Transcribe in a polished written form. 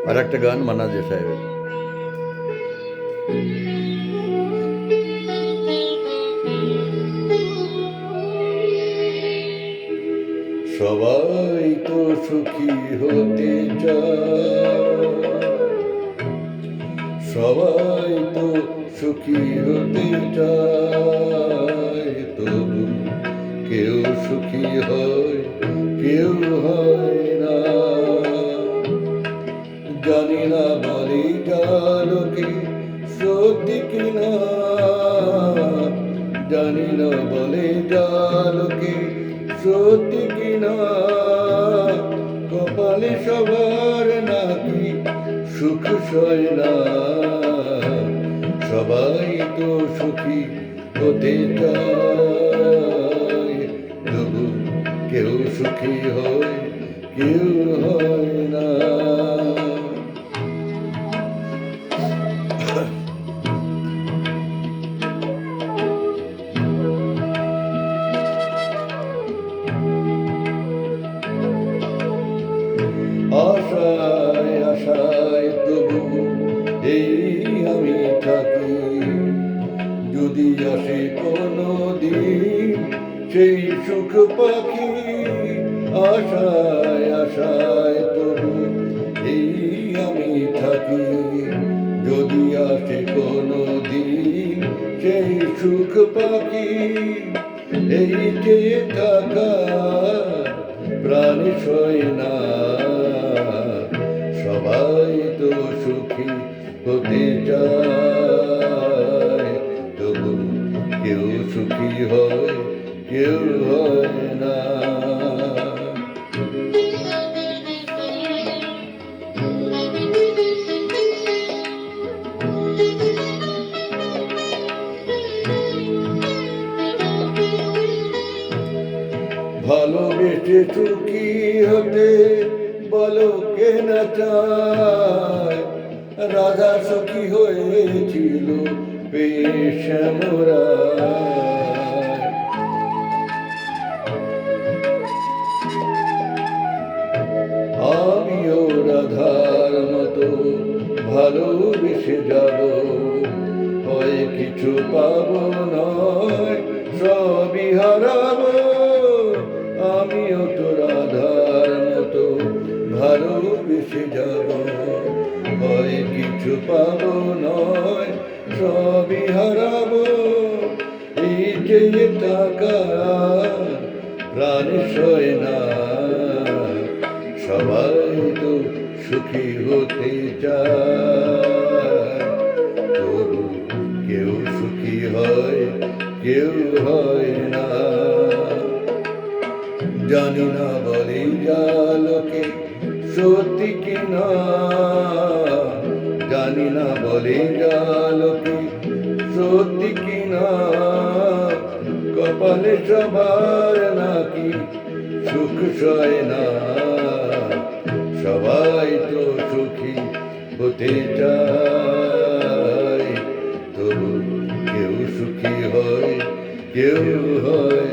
আর একটা গান মান্না দে সাহেবের। সবাই তো সুখী হতে চায়, সবাই তো সুখী হতে চায়, তবু কেউ সুখী হয়, কেউ হয় না। জানি না বলে লোকে সত্যি কিনা, জানি না বলে লোকে সত্যি কিনা, কপালে সবার নাকি সুখ সয় না। সবাই তো সুখী হতে চায়, তবু কেউ সুখী হয়, কেউ হয় না। আশায় আশায় তবু এই আমি থাকি, যদি আসে কোনো দিন সেই সুখ পাখি। আশায় আশায় তবু এই আমি থাকি, যদি আসে কোনো দিন সেই সুখ পাখি। এই যে থাকা প্রাণ সয় না, সবাই তো সুখী হতে চায়, তবু কেউ সুখী হয়, কেউ হয় না। ভালোবেসে সুখী হতে বলো কে না চায়, রাধা সখী হয়েছিল পেশমরা। আমিও রাধার মতো ভালোবেসে যাব, হয় কিছু পাবো নয় সবই হারাবো। আমিও তো রাধার মতো ভালোবেসে যাব, হয় কিছু পাবো নয় সবই হারাবো। এই যে টাকা প্রাণ সয় না, সবাই তো সুখী হতে চায়, তবু কেউ সুখী হয়, কেউ হয় না। জানি না বলে লোকে সত্যি কিনা, জানি না বলে লোকে সত্যি কিনা, কপালে সবার নাকি সুখ সয় না। সবাই তো সুখী হতে চায়, তবু কেউ সুখী হয়, কেউ হয়